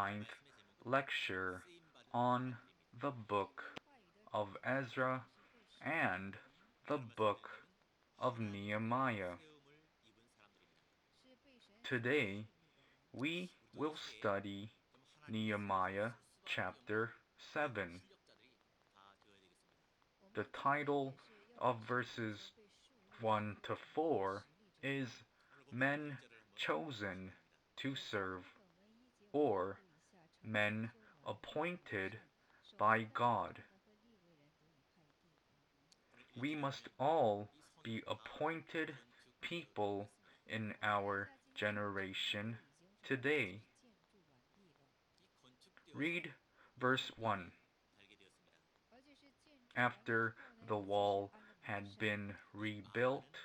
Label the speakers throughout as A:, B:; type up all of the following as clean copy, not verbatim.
A: ninth lecture on the book of Ezra and the book of Nehemiah. Today we will study Nehemiah chapter 7. The title of verses 1 to 4 is Men Chosen to Serve, or Men Appointed by God. We must all be appointed people in our generation today. Read verse 1. After the wall had been rebuilt,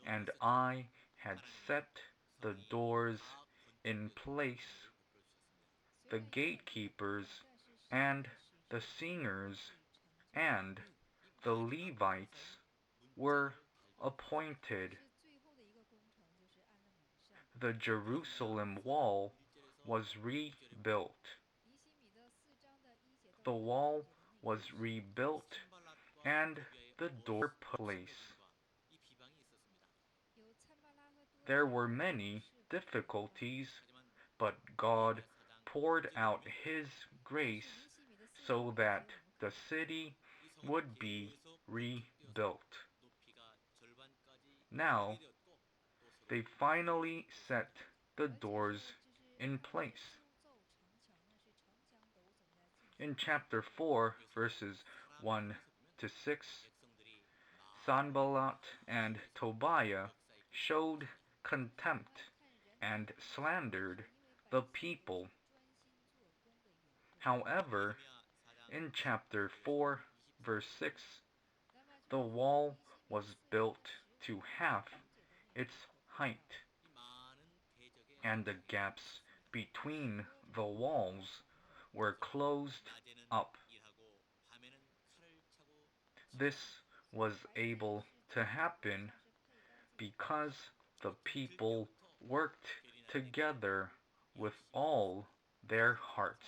A: and I had set the doors in place, the gatekeepers and the singers and the Levites were appointed. The Jerusalem wall was rebuilt. The wall was rebuilt and the door put in place. There were many difficulties, but God poured out His grace so that the city would be rebuilt. Now, they finally set the doors in place. In chapter 4, verses 1 to 6, Sanballat and Tobiah showed contempt and slandered the people. However, in chapter 4, verse 6, the wall was built to half its height, and the gaps between the walls were closed up. This was able to happen because the people worked together with all their hearts.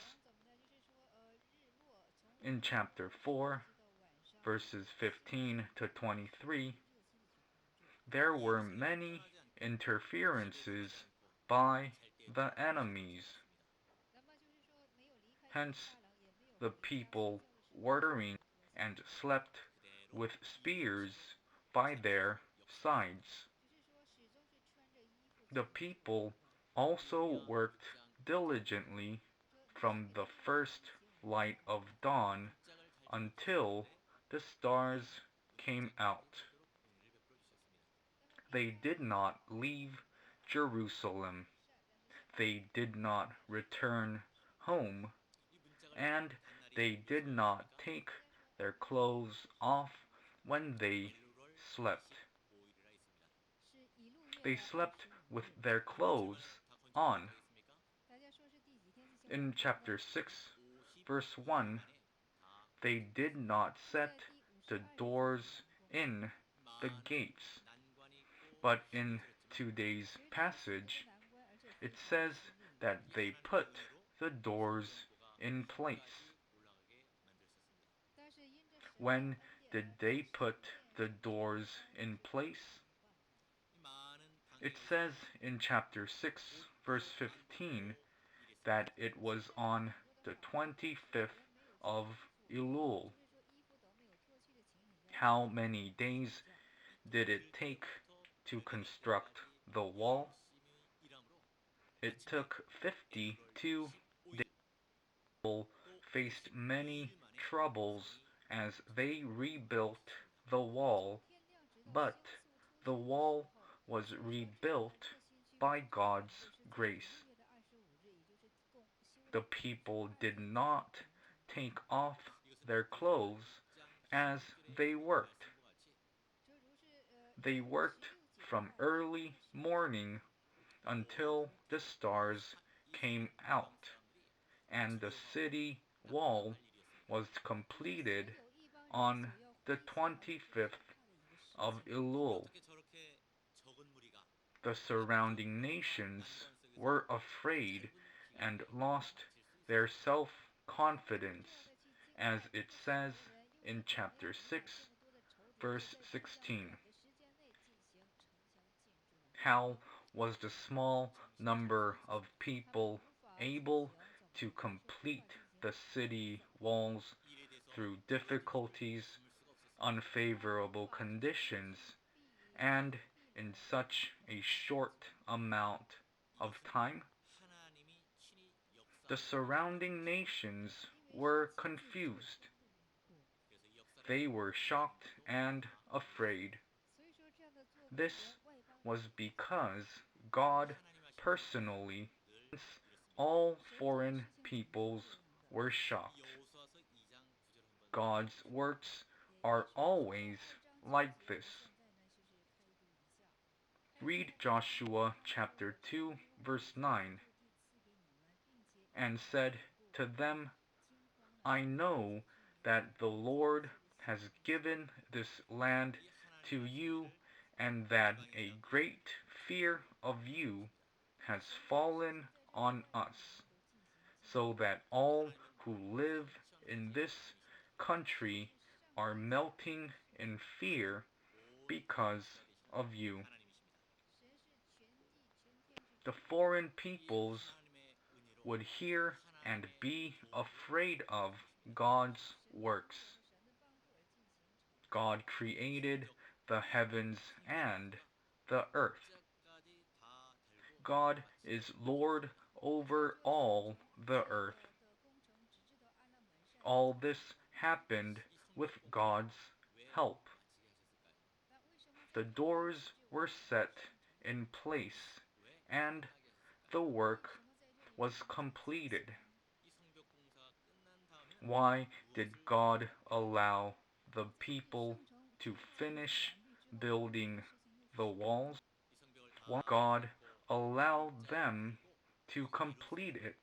A: In chapter 4, verses 15 to 23, there were many interferences by the enemies. Hence, the people were ordering and slept with spears by their sides. The people also worked diligently from the first light of dawn until the stars came out. They did not leave Jerusalem. They did not return home, and they did not take their clothes off when they slept. They slept with their clothes on. In chapter 6, verse 1, they did not set the doors in the gates. But in today's passage, it says that they put the doors in place. When did they put the doors in place? It says in chapter 6, verse 15, that it was on the 25th of Elul. How many days did it take to construct the wall? It took 52 days. People faced many troubles as they rebuilt the wall, but the wall was rebuilt by God's grace. The people did not take off their clothes as they worked. They worked from early morning until the stars came out, and the city wall was completed on the 25th of Elul. The surrounding nations were afraid and lost their self-confidence, as it says in chapter 6, verse 16. How was the small number of people able to complete the city walls through difficulties, unfavorable conditions, and in such a short amount of time? The surrounding nations were confused. They were shocked and afraid. This was because God personally, all foreign peoples were shocked. God's works are always like this. Read Joshua chapter 2, verse 9, and said to them, I know that the Lord has given this land to you, and that a great fear of you has fallen on us, so that all who live in this country are melting in fear because of you. The foreign peoples would hear and be afraid of God's works. God created the heavens and the earth. God is Lord over all the earth. All this happened with God's help. The doors were set in place, and the work was completed. Why did God allow the people to finish building the walls? Why did God allow them to complete it?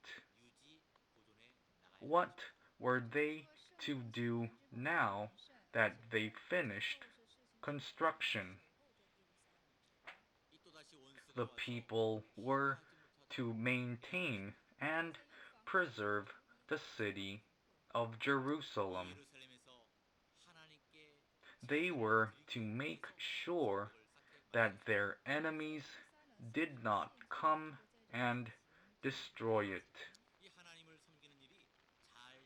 A: What were they to do now that they finished construction? The people were to maintain and preserve the city of Jerusalem. They were to make sure that their enemies did not come and destroy it.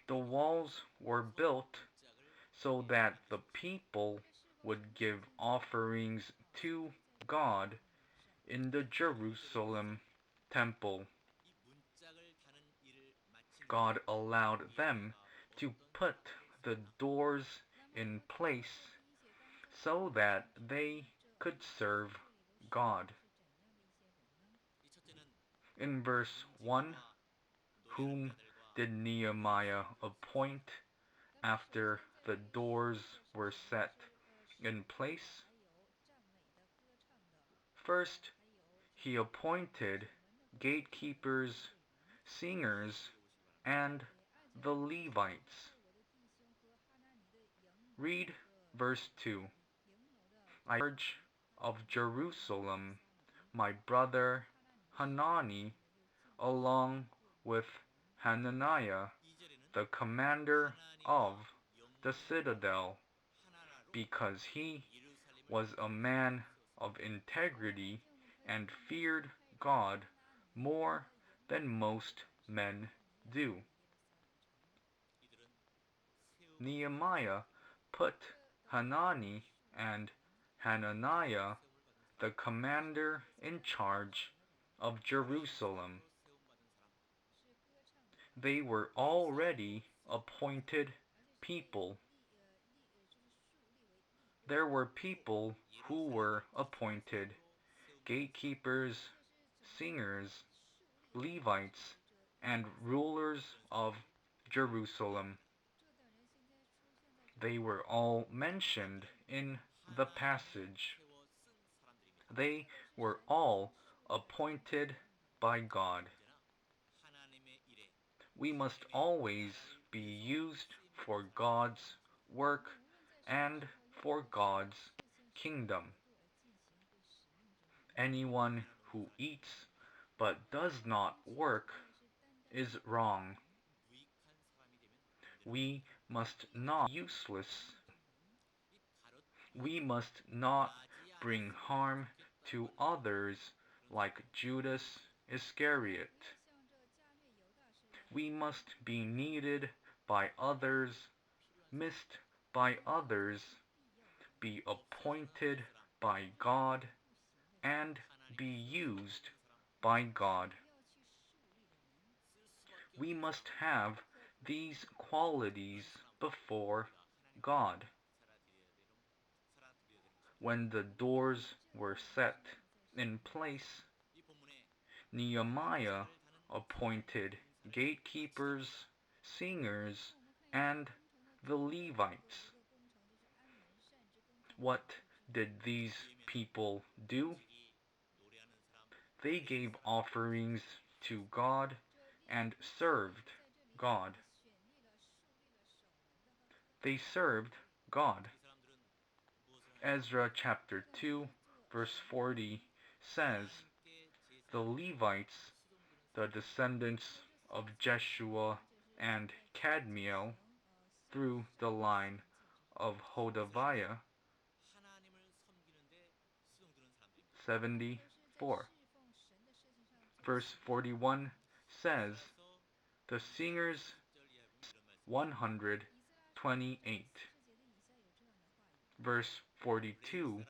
A: The walls were built so that the people would give offerings to God in the Jerusalem temple. God allowed them to put the doors in place so that they could serve God. In verse 1, whom did Nehemiah appoint after the doors were set in place? First, he appointed gatekeepers, singers, and the Levites. Read verse 2. I charge of Jerusalem my brother Hanani, along with Hananiah, the commander of the citadel, because he was a man of integrity and feared God more than most men do. Nehemiah put Hanani and Hananiah, the commander in charge of Jerusalem. They were already appointed people. There were people who were appointed, gatekeepers, singers, Levites, and rulers of Jerusalem. They were all mentioned in the passage. They were all appointed by God. We must always be used for God's work and for God's kingdom. Anyone who eats but does not work is wrong. We must not be useless. We must not bring harm to others like Judas Iscariot. We must be needed by others, missed by others, be appointed by God, and be used by God. We must have these qualities before God. When the doors were set in place, Nehemiah appointed gatekeepers, singers, and the Levites. What did these people do? They gave offerings to God and served God. They served God. Ezra chapter 2 verse 40 says, the Levites, the descendants of Jeshua and Kadmiel, through the line of Hodaviah, 74. Verse 41 says, the singers 128. Verse 42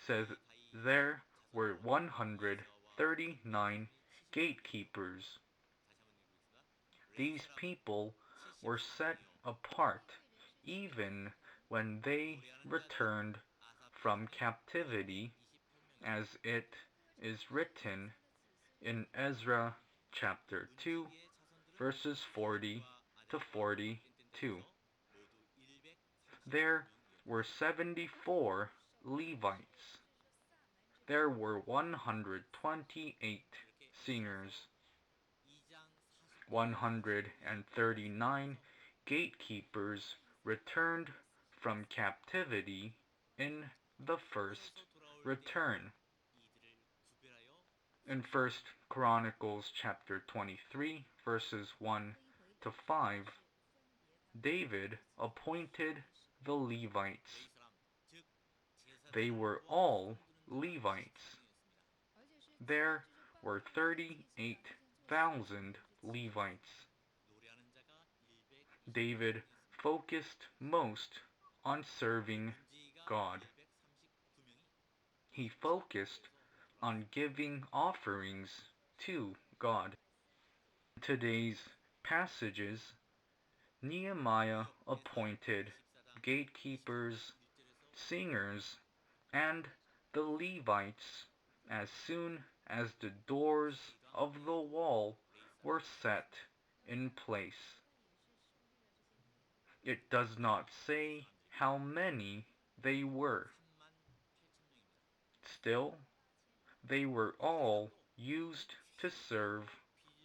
A: says there were 139 gatekeepers. These people were set apart even when they returned from captivity, as it is written in Ezra chapter 2 verses 40 to 42. There were 74 Levites. There were 128 singers, 139 gatekeepers returned from captivity in the first return. In 1 Chronicles chapter 23 verses 1 to 5, David appointed the Levites. They were all Levites. There were 38,000 Levites. David focused most on serving God. He focused on giving offerings to God. In today's passages, Nehemiah appointed gatekeepers, singers, and the Levites as soon as the doors of the wall were set in place. It does not say how many they were. Still, they were all used to serve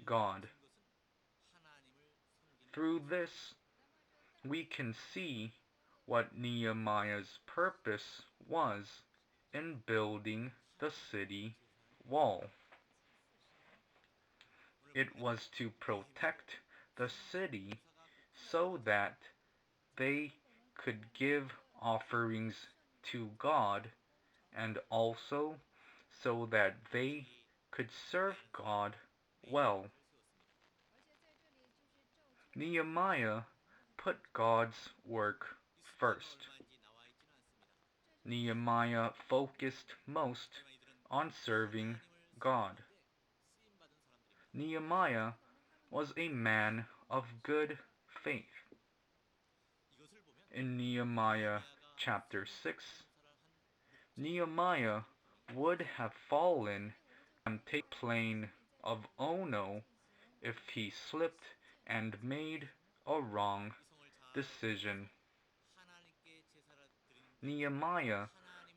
A: God. Through this, we can see what Nehemiah's purpose was in building the city wall. It was to protect the city so that they could give offerings to God, and also so that they could serve God well. Nehemiah put God's work first. Nehemiah focused most on serving God. Nehemiah was a man of good faith. In Nehemiah chapter 6, Nehemiah would have fallen on the plain of Ono if he slipped and made a wrong decision. Nehemiah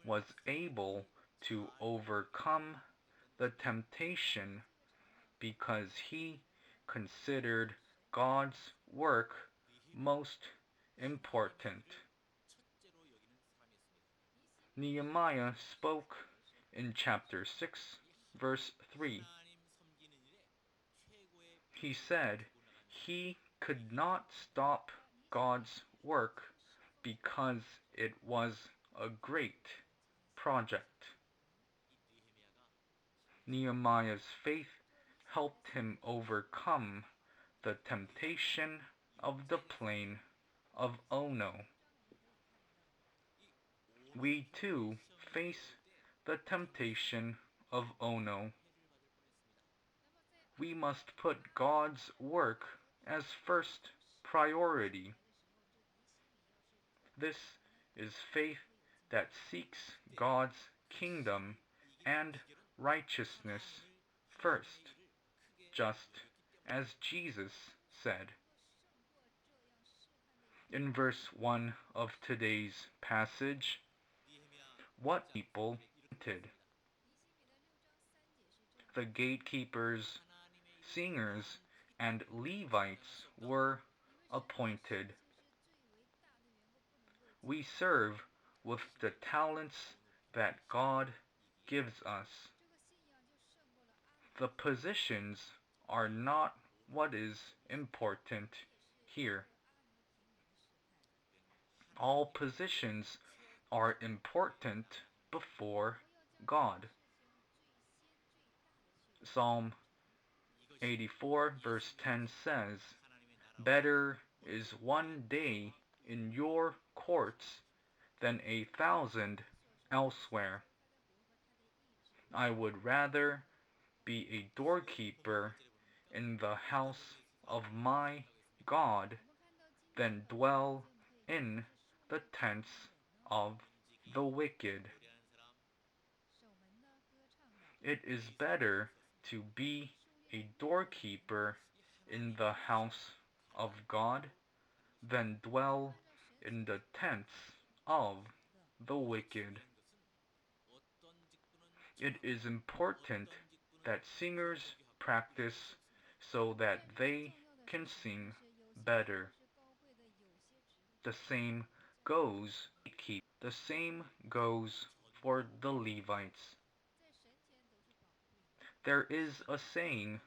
A: was able to overcome the temptation because he considered God's work most important. Nehemiah spoke in chapter 6, verse 3. He said he could not stop God's work because it was a great project. Nehemiah's faith helped him overcome the temptation of the plain of Ono. We too face the temptation of Ono. We must put God's work as first priority. This is faith that seeks God's kingdom and righteousness first, just as Jesus said. In verse 1 of today's passage, what people did. The gatekeepers, singers, and Levites were appointed. We serve with the talents that God gives us. The positions are not what is important here. All positions are important before God. Psalm 84 verse 10 says, "Better is one day in your courts than 1,000 elsewhere. I would rather be a doorkeeper in the house of my God than dwell in the tents of the wicked." It is better to be a doorkeeper in the house of God than dwell in the tents of the wicked. It is important that singers practice so that they can sing better. The same goes for the Levites. There is a saying,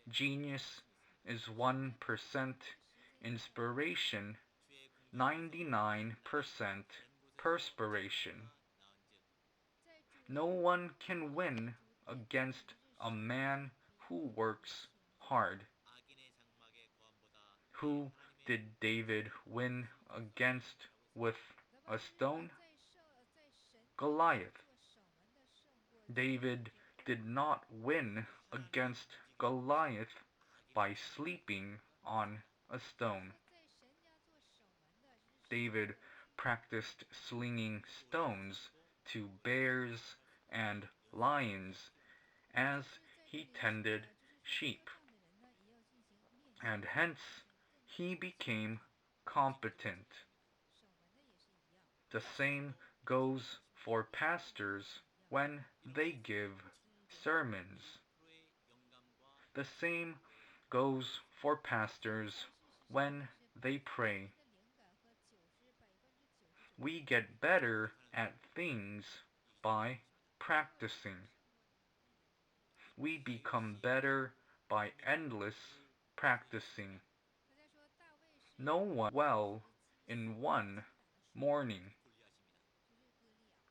A: genius is 1% inspiration, 99% perspiration. No one can win against a man who works hard. Who did David win against with a stone? Goliath. David did not win against Goliath by sleeping on a stone. David practiced slinging stones to bears and lions as he tended sheep, and hence he became competent. The same goes for pastors when they give sermons. The same goes for pastors when they pray. We get better at things by practicing. We become better by endless practicing. No one well in one morning.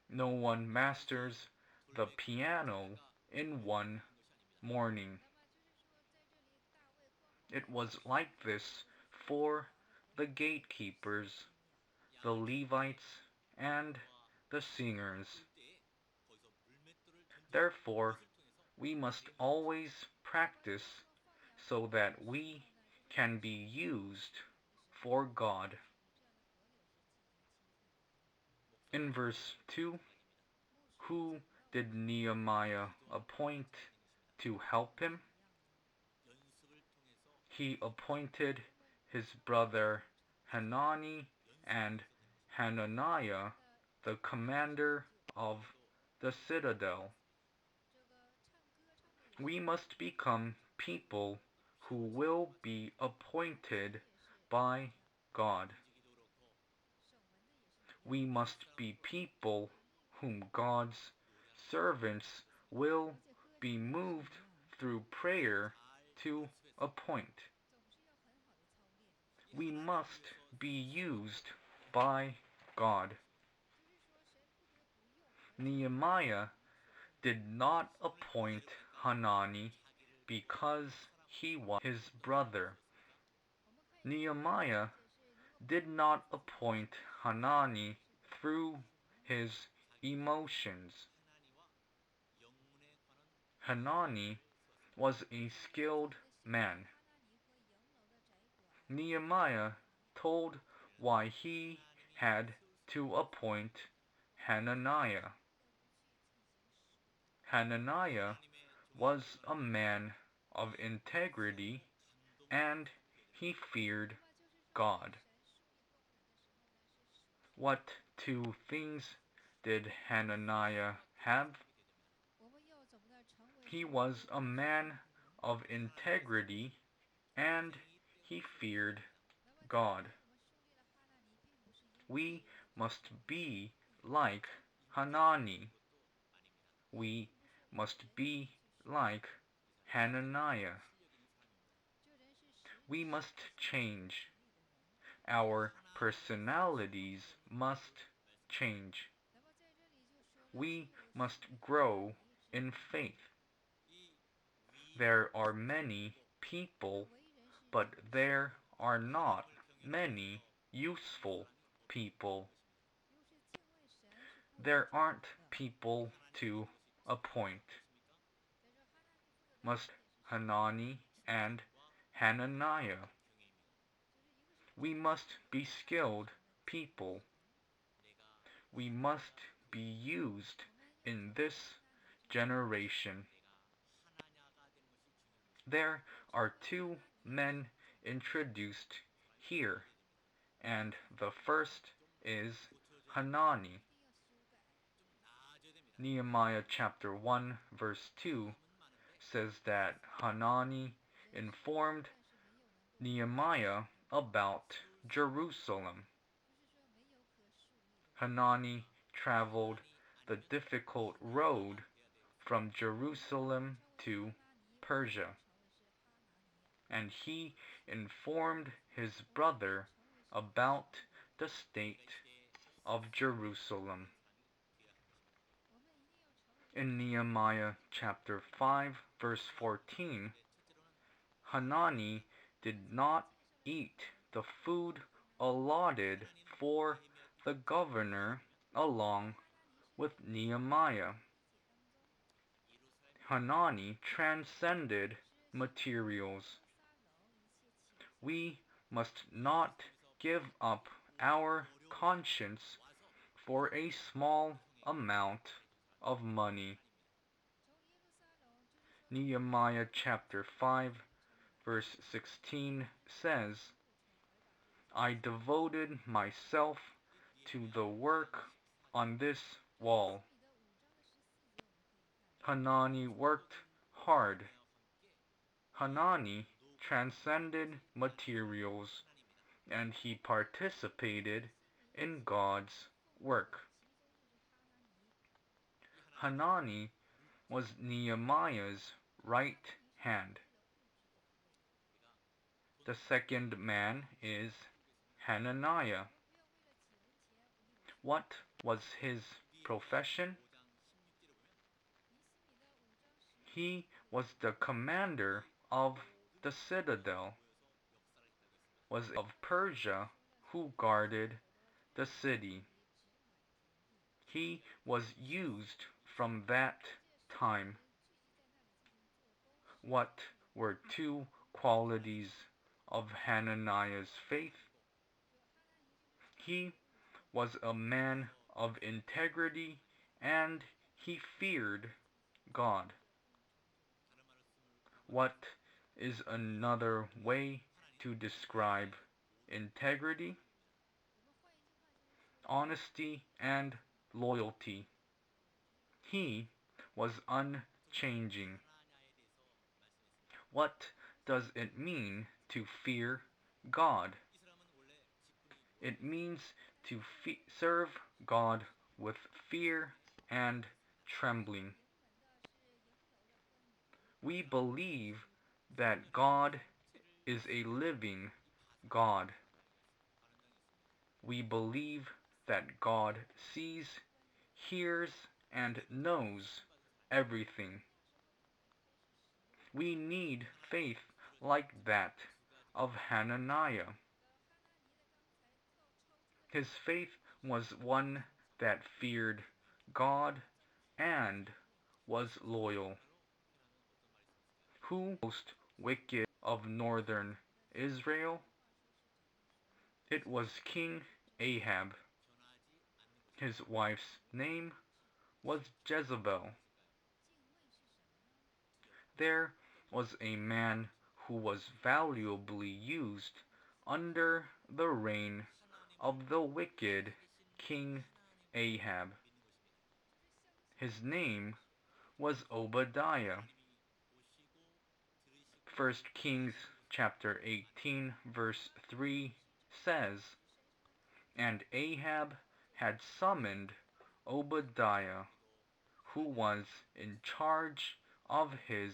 A: No one masters the piano in one morning. It was like this for the gatekeepers, the Levites, and the singers. Therefore, we must always practice so that we can be used for God. In verse 2, who did Nehemiah appoint to help him? He appointed his brother Hanani and Hananiah, the commander of the citadel. We must become people who will be appointed by God. We must be people whom God's servants will be moved through prayer to appoint. We must be used by God. Nehemiah did not appoint Hanani because he was his brother. Nehemiah did not appoint Hanani through his emotions. Hanani was a skilled man. Nehemiah told why he had to appoint Hananiah. Hananiah was a man of integrity and he feared God. What two things did Hananiah have? He was a man of integrity and he feared God. We must be like Hanani. We must be like Hananiah. We must change. Our personalities must change. We must grow in faith. There are many people, but there are not many useful people. There aren't people to appoint. Must Hanani and Hananiah. We must be skilled people. We must be used in this generation. There are two men introduced here, and the first is Hanani. Nehemiah chapter 1 verse 2 says that Hanani informed Nehemiah about Jerusalem. Hanani traveled the difficult road from Jerusalem to Persia, and he informed his brother about the state of Jerusalem. In Nehemiah chapter 5 verse 14, Hanani did not eat the food allotted for the governor along with Nehemiah. Hanani transcended materials. We must not give up our conscience for a small amount of money. Nehemiah chapter 5 verse 16 says, I devoted myself to the work on this wall. Hanani worked hard. Hanani transcended materials and he participated in God's work. Hanani was Nehemiah's right hand. The second man is Hananiah. What was his profession? He was the commander of the citadel, was of Persia who guarded the city. He was used from that time. What were two qualities of Hananiah's faith? He was a man of integrity and he feared God. What is another way to describe integrity? Honesty and loyalty. He was unchanging. What does it mean to fear God? It means to serve God with fear and trembling. We believe that God is a living God. we believe that God sees, hears, and knows everything. We need faith like that of Hananiah. His faith was one that feared God and was loyal. Who was the most wicked of northern Israel? It was King Ahab. His wife's name was Jezebel. There was a man who was valuably used under the reign of the wicked King Ahab. His name was Obadiah. 1 Kings chapter 18 verse 3 says, "And Ahab had summoned Obadiah, who was in charge of his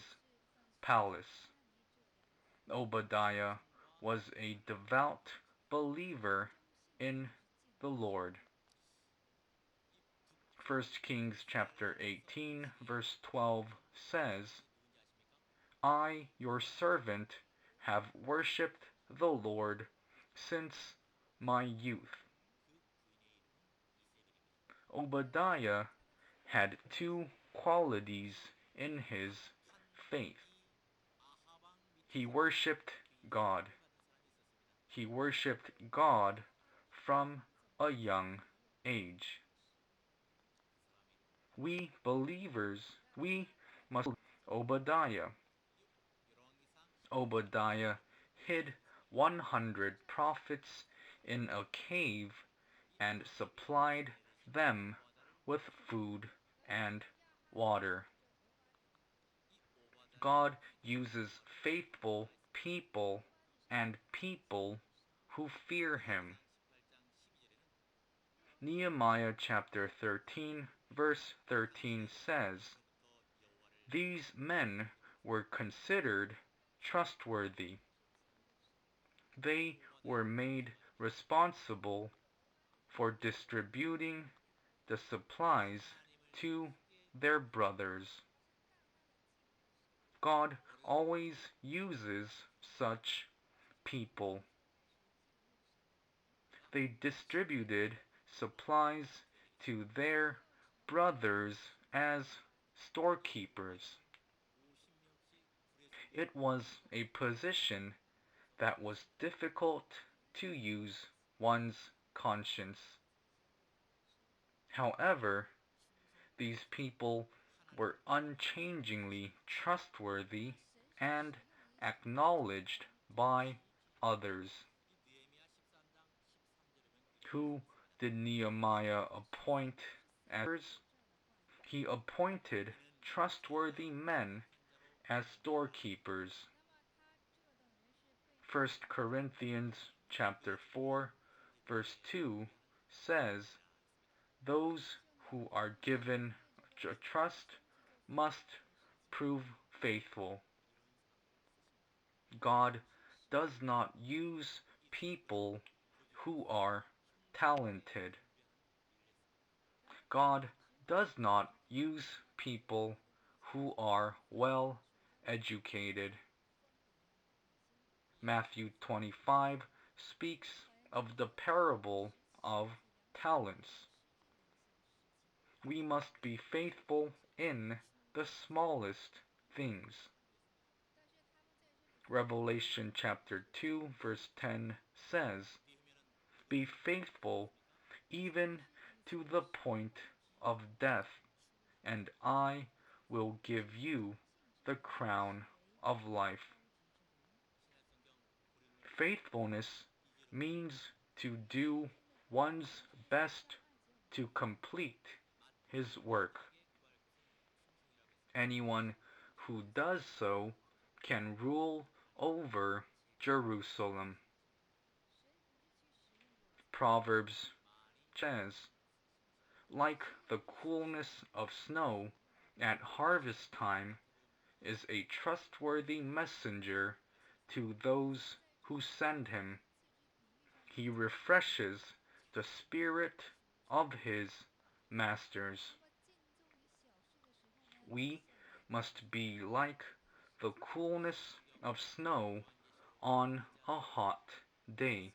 A: palace." Obadiah was a devout believer in the Lord. 1 Kings chapter 18 verse 12 says, "I, your servant, have worshipped the Lord since my youth." Obadiah had two qualities in his faith. He worshipped God. He worshipped God from a young age. We believers, we must Obadiah. Obadiah hid 100 prophets in a cave and supplied them with food and water. God uses faithful people and people who fear Him. Nehemiah chapter 13 verse 13 says, "These men were considered trustworthy. They were made responsible for distributing the supplies to their brothers." God always uses such people. They distributed supplies to their brothers as storekeepers. It was a position that was difficult to use one's conscience. However, these people were unchangingly trustworthy and acknowledged by others. Who did Nehemiah appoint as leaders? He appointed trustworthy men as storekeepers. 1 Corinthians chapter 4 verse 2 says, "Those who are given a trust must prove faithful." God does not use people who are talented. God does not use people who are well educated. Matthew 25 speaks of the parable of talents. We must be faithful in the smallest things. Revelation chapter 2 verse 10 says, "Be faithful even to the point of death, and I will give you the crown of life." Faithfulness means to do one's best to complete his work. Anyone who does so can rule over Jerusalem. Proverbs says, "Like the coolness of snow at harvest time is a trustworthy messenger to those who send him. He refreshes the spirit of his masters. We must be like the coolness of snow on a hot day.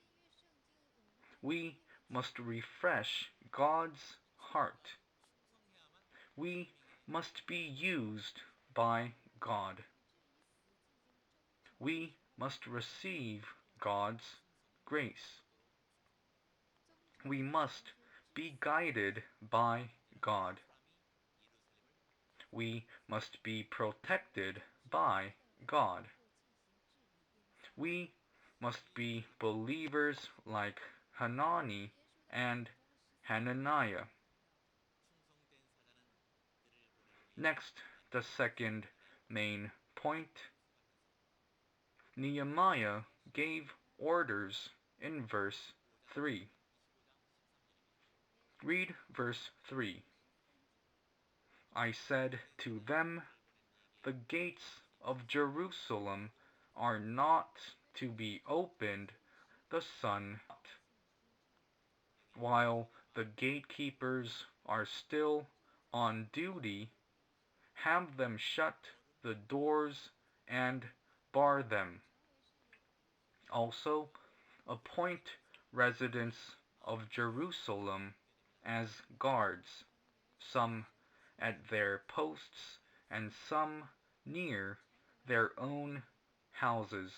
A: We must refresh God's heart. We must be used by God. We must receive God's grace. We must be guided by God. We must be protected by God. We must be believers like Hanani and Hananiah. Next, the second main point. Nehemiah gave orders in verse 3. Read verse 3. I said to them, the gates of Jerusalem are not to be opened the sun while the gatekeepers are still on duty. Have them shut the doors and bar them. Also, appoint residents of Jerusalem as guards, some at their posts and some near their own houses.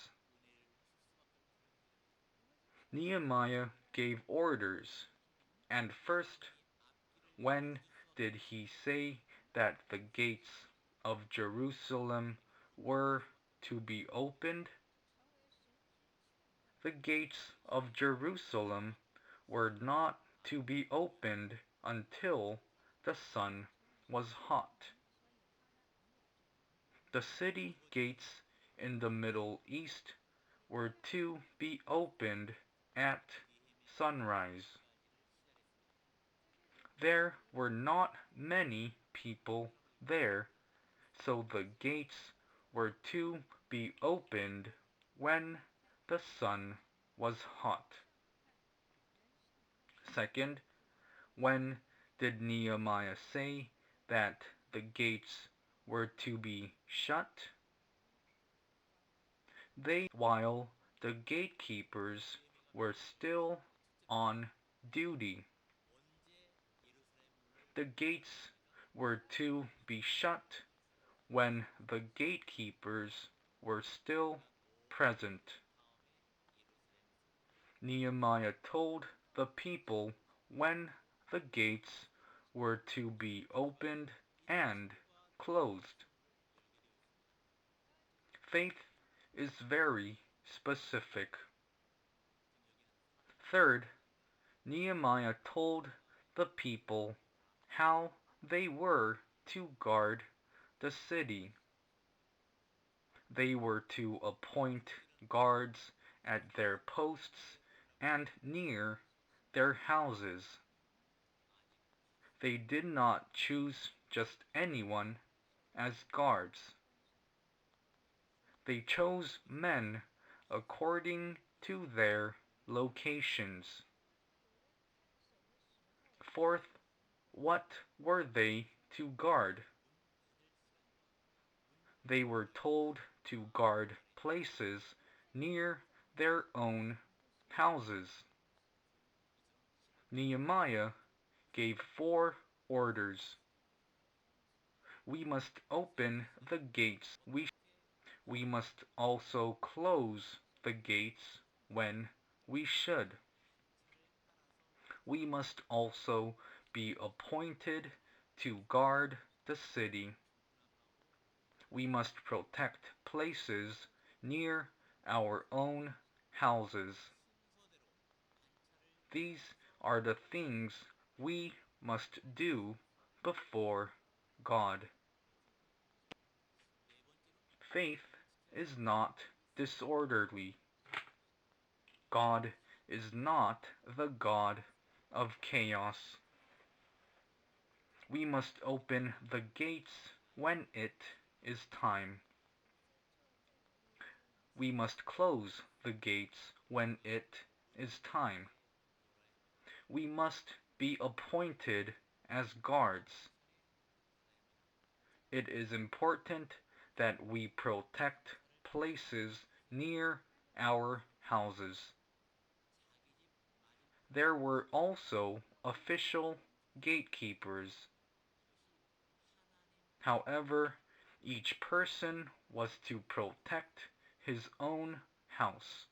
A: Nehemiah gave orders, and first, when did he say that the gates of Jerusalem were to be opened? The gates of Jerusalem were not to be opened until the sun was hot. The city gates in the Middle East were to be opened at sunrise. There were not many people there, so the gates were to be opened when the sun was hot. Second, when did Nehemiah say that the gates were to be shut? While the gatekeepers were still on duty. The gates were to be shut when the gatekeepers were still present. Nehemiah told the people when the gates were to be opened and closed. Faith is very specific. Third, Nehemiah told the people how they were to guard the city. They were to appoint guards at their posts and near their houses. They did not choose just anyone as guards. They chose men according to their locations. Fourth, what were they to guard? They were told to guard places near their own houses. Nehemiah gave 4 orders. We must open the gates. We must also close the gates when we should. We must also be appointed to guard the city. We must protect places near our own houses. These are the things we must do before God. Faith is not disorderly. God is not the God of chaos. We must open the gates when it is time. We must close the gates when it is time. we must be appointed as guards. It is important that we protect places near our houses. There were also official gatekeepers. However, each person was to protect his own house.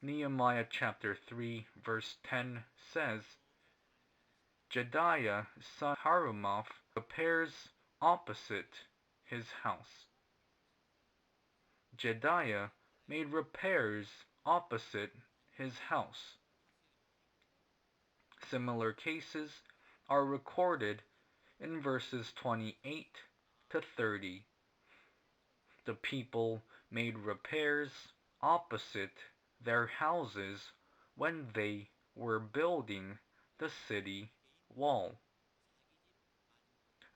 A: Nehemiah chapter 3 verse 10 says, Jedaiah son of Harumaph repairs opposite his house. Jedaiah made repairs opposite his house. Similar cases are recorded in verses 28 to 30. The people made repairs opposite their houses when they were building the city wall.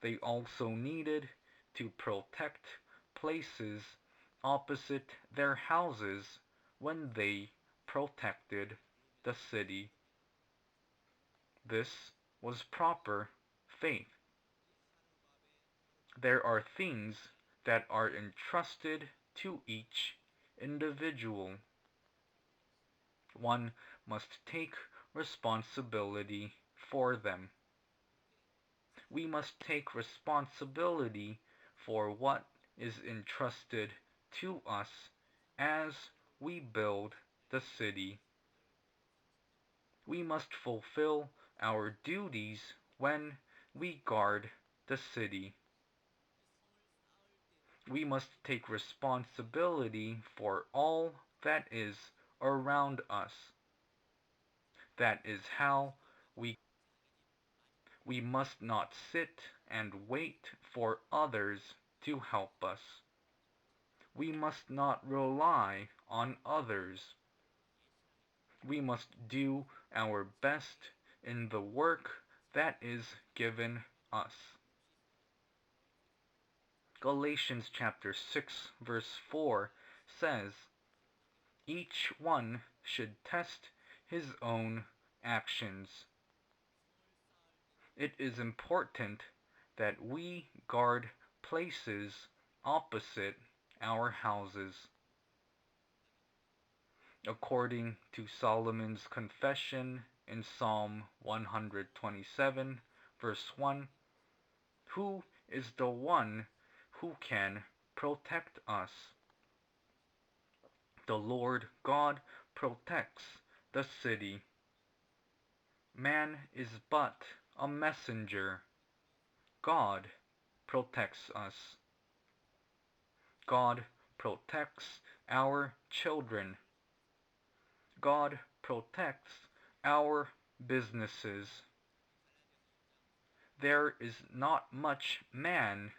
A: They also needed to protect places opposite their houses when they protected the city. This was proper faith. There are things that are entrusted to each individual. One must take responsibility for them. We must take responsibility for what is entrusted to us as we build the city. We must fulfill our duties when we guard the city. We must take responsibility for all that is around us. That is how we must not sit and wait for others to help us. We must not rely on others. We must do our best in the work that is given us. Galatians chapter 6 verse 4 says, each one should test his own actions. It is important that we guard places opposite our houses. According to Solomon's confession in Psalm 127 verse 1, who is the one who can protect us? The Lord God protects the city. Man is but a messenger. God protects us. God protects our children. God protects our businesses. There is not much man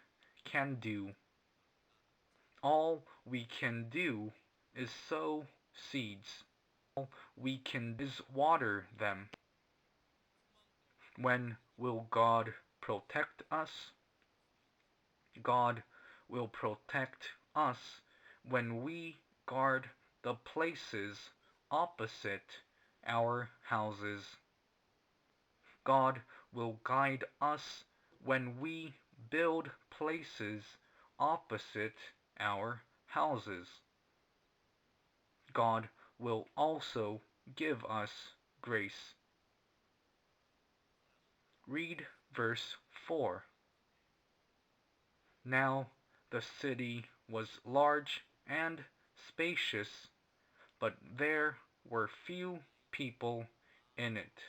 A: can do. All we can do is sow seeds. All we can do is water them. When will God protect us? God will protect us when we guard the places opposite our houses. God will guide us when we build places opposite our houses. God will also give us grace. Read verse 4. Now the city was large and spacious, but there were few people in it,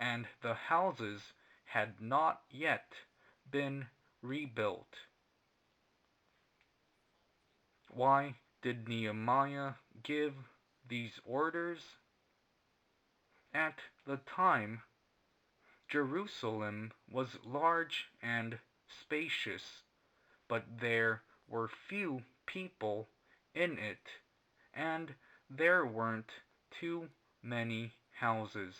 A: and the houses had not yet been rebuilt. Why did Nehemiah give these orders? At the time, Jerusalem was large and spacious, but there were few people in it, and there weren't too many houses.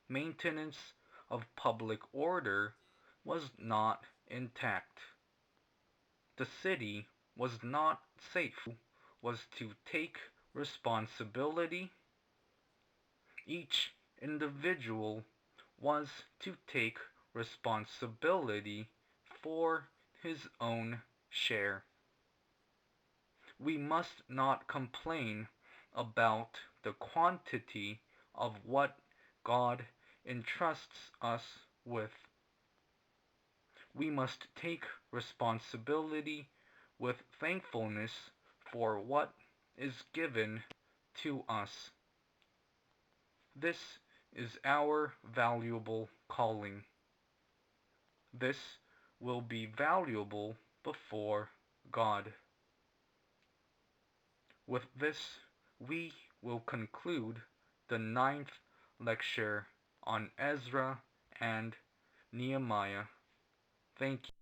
A: Maintenance of public order was not intact. The city was not safe. Was to take responsibility. Each individual was to take responsibility for his own share. We must not complain about the quantity of what God entrusts us with. We must take responsibility with thankfulness for what is given to us. This is our valuable calling. This will be valuable before God. With this, we will conclude the 9th lecture on Ezra and Nehemiah. Thank you.